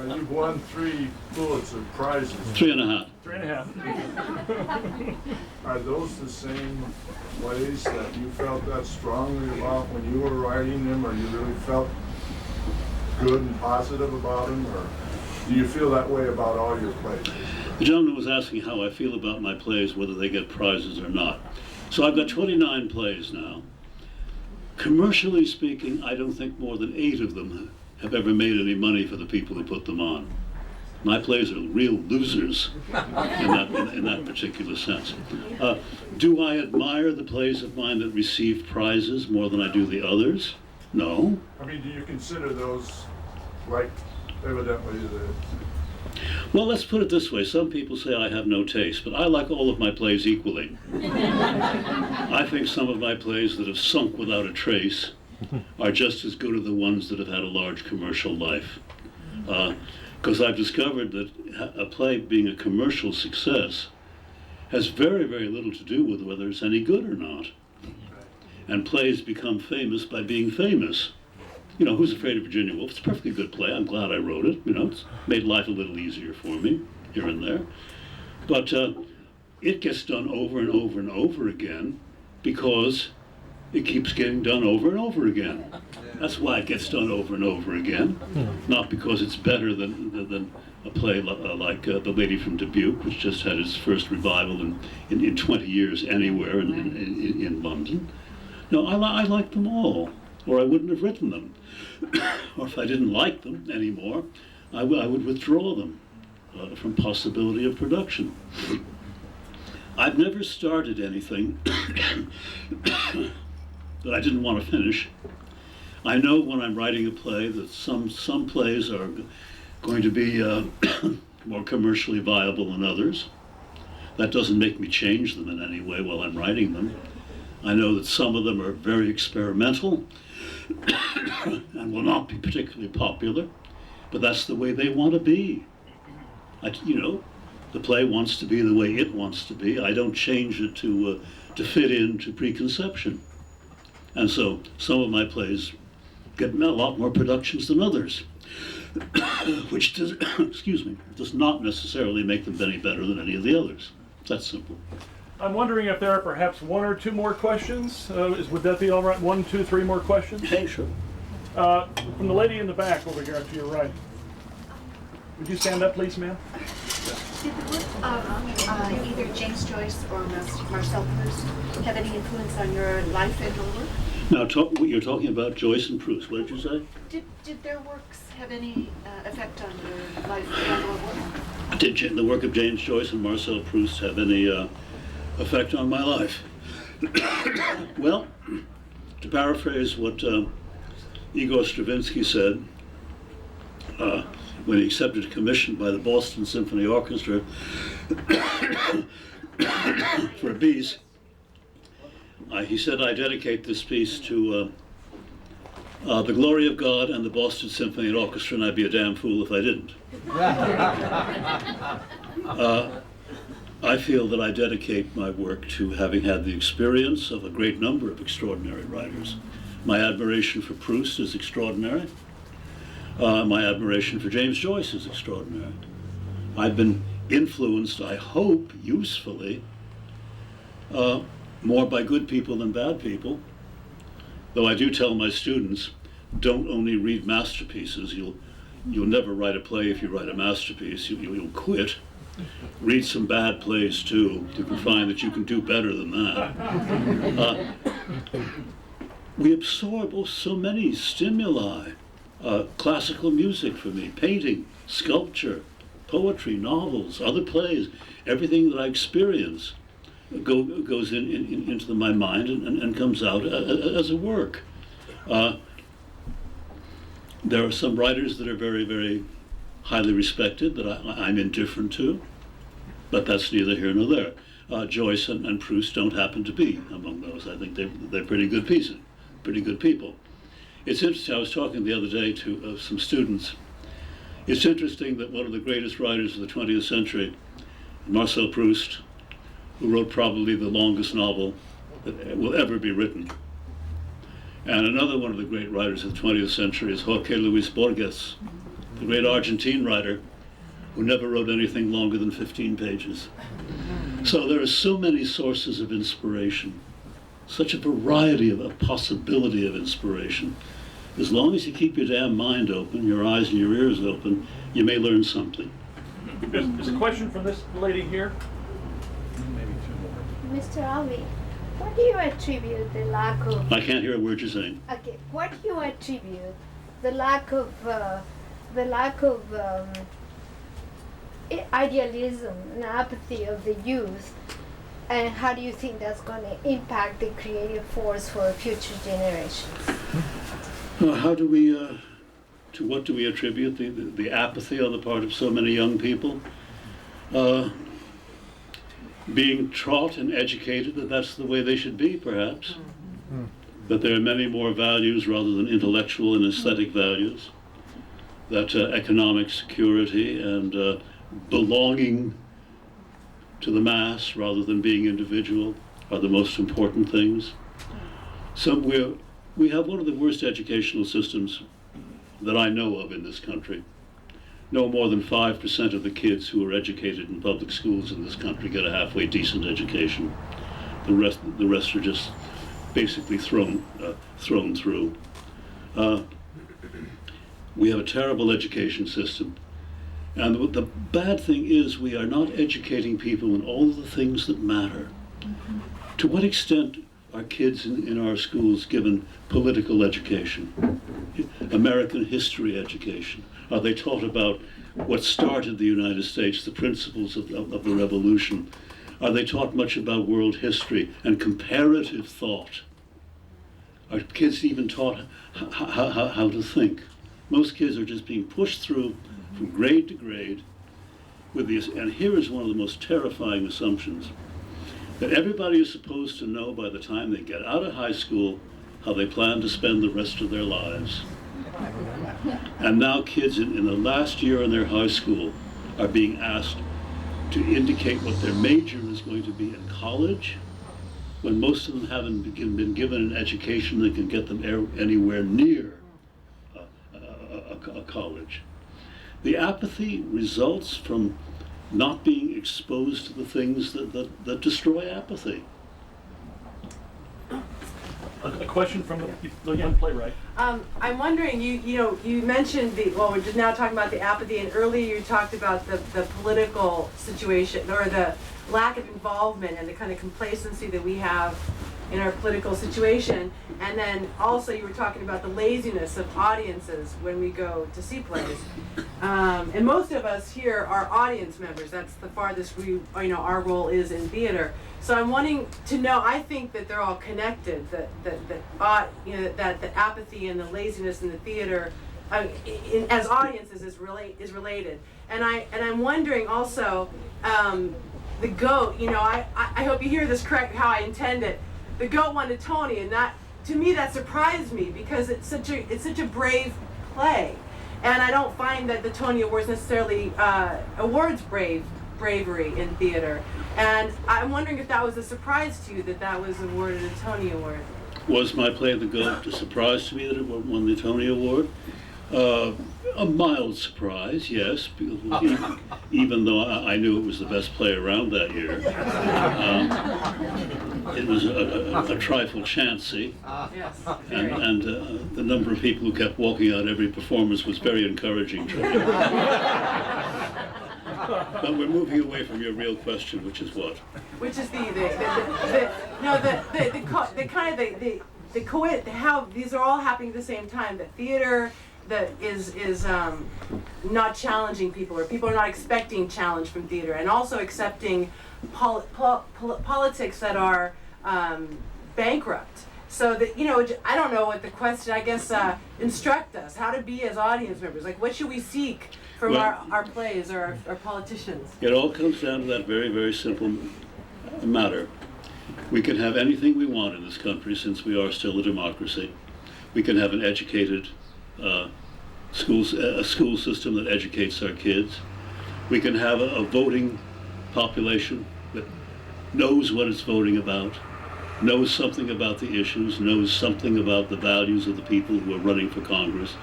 You've won 3 Pulitzer Prizes. 3.5. 3.5. Are those the same plays that you felt that strongly about when you were writing them, or you really felt good and positive about them, or do you feel that way about all your plays? The gentleman was asking how I feel about my plays, whether they get prizes or not. So I've got 29 plays now. Commercially speaking, I don't think more than 8 of them have ever made any money for the people who put them on. My plays are real losers in that particular sense. Do I admire the plays of mine that receive prizes more than I do the others? No. I mean, do you consider those, like, evidently the... Well, let's put it this way. Some people say I have no taste, but I like all of my plays equally. I think some of my plays that have sunk without a trace are just as good as the ones that have had a large commercial life. Because I've discovered that a play being a commercial success has very, very little to do with whether it's any good or not. And plays become famous by being famous. You know, Who's Afraid of Virginia Woolf? It's a perfectly good play. I'm glad I wrote it. You know, it's made life a little easier for me here and there. But it gets done over and over and over again because it keeps getting done over and over again. That's why it gets done over and over again, not because it's better than a play like The Lady from Dubuque, which just had its first revival in 20 years anywhere in London. No, I like them all, or I wouldn't have written them. Or if I didn't like them anymore, I would withdraw them from possibility of production. I've never started anything that I didn't want to finish. I know when I'm writing a play that some plays are going to be more commercially viable than others. That doesn't make me change them in any way while I'm writing them. I know that some of them are very experimental and will not be particularly popular, but that's the way they want to be. The play wants to be the way it wants to be. I don't change it to fit into preconception. And so some of my plays get a lot more productions than others, which does, does not necessarily make them any better than any of the others. That's simple. I'm wondering if there are perhaps 1 or 2 more questions. Would that be all right? 1, 2, 3 more questions? Hey, sure. From the lady in the back over here to your right. Would you stand up, please, ma'am? Did the work of either James Joyce or Marcel Proust have any influence on your life and your work? Now, you're talking about Joyce and Proust. What did you say? Did their works have any effect on your life and your work? Did the work of James Joyce and Marcel Proust have any effect on my life? Well, to paraphrase what Igor Stravinsky said when he accepted a commission by the Boston Symphony Orchestra for a piece, he said, "I dedicate this piece to the glory of God and the Boston Symphony Orchestra, and I'd be a damn fool if I didn't." I feel that I dedicate my work to having had the experience of a great number of extraordinary writers. My admiration for Proust is extraordinary. My admiration for James Joyce is extraordinary. I've been influenced, I hope, usefully, more by good people than bad people. Though I do tell my students, don't only read masterpieces. You'll never write a play if you write a masterpiece. You'll quit. Read some bad plays too. You can find that you can do better than that. We absorb so many stimuli. Classical music for me, painting, sculpture, poetry, novels, other plays, everything that I experience goes into my mind and comes out as a work. There are some writers that are very, very highly respected that I'm indifferent to, but that's neither here nor there. Joyce and Proust don't happen to be among those. I think they're pretty good pieces, pretty good people. It's interesting, I was talking the other day to some students. It's interesting that one of the greatest writers of the 20th century, Marcel Proust, who wrote probably the longest novel that will ever be written, and another one of the great writers of the 20th century is Jorge Luis Borges, the great Argentine writer who never wrote anything longer than 15 pages. So there are so many sources of inspiration, such a variety of a possibility of inspiration. As long as you keep your damn mind open, your eyes and your ears open, you may learn something. There's a question from this lady here. Maybe two more. Mr. Albee, what do you attribute the lack of? I can't hear a word you're saying. Okay, what do you attribute the lack of idealism and apathy of the youth, and how do you think that's going to impact the creative force for future generations? How do we, to what do we attribute the apathy on the part of so many young people? Being taught and educated that that's the way they should be, perhaps. That there are many more values rather than intellectual and aesthetic values. That economic security and belonging to the mass rather than being individual are the most important things. We have one of the worst educational systems that I know of in this country. No more than 5% of the kids who are educated in public schools in this country get a halfway decent education. The rest are just basically thrown through. We have a terrible education system. And the bad thing is we are not educating people in all of the things that matter. To what extent are kids in our schools given political education, American history education? Are they taught about what started the United States, the principles of the revolution? Are they taught much about world history and comparative thought? Are kids even taught how to think? Most kids are just being pushed through from grade to grade with this, and here is one of the most terrifying assumptions, that everybody is supposed to know by the time they get out of high school how they plan to spend the rest of their lives. And now kids in the last year in their high school are being asked to indicate what their major is going to be in college, when most of them haven't been given an education that can get them anywhere near a college. The apathy results from not being exposed to the things that destroy apathy. A question from the young playwright. I'm wondering, you mentioned we're just now talking about the apathy, and earlier you talked about the political situation, or the lack of involvement and the kind of complacency that we have in our political situation. And then also you were talking about the laziness of audiences when we go to see plays. And most of us here are audience members. That's the farthest our role is in theater. So I'm wanting to know, I think that they're all connected, that the apathy and the laziness in the theater as audiences is related. And I'm wondering also, the goat, I hope you hear this correct how I intend it. The goat won a Tony, and to me that surprised me, because it's such a brave play, and I don't find that the Tony Awards necessarily awards bravery in theater. And I'm wondering if that was a surprise to you that was awarded a Tony Award. Was my play The Goat a surprise to me that it won the Tony Award? A mild surprise, yes, even though I knew it was the best play around that year. It was a trifle chancy, Yes. and the number of people who kept walking out every performance was very encouraging to me. But we're moving away from your real question, which is what? Which is how these are all happening at the same time. The theater that is not challenging people, or people are not expecting challenge from theater, and also accepting politics that are bankrupt. So that, I don't know what the question, I guess, instruct us how to be as audience members. Like, what should we seek from our plays or our politicians? It all comes down to that very, very simple matter. We can have anything we want in this country, since we are still a democracy. We can have an educated a school system that educates our kids. We can have a voting population that knows what it's voting about, knows something about the issues, knows something about the values of the people who are running for Congress.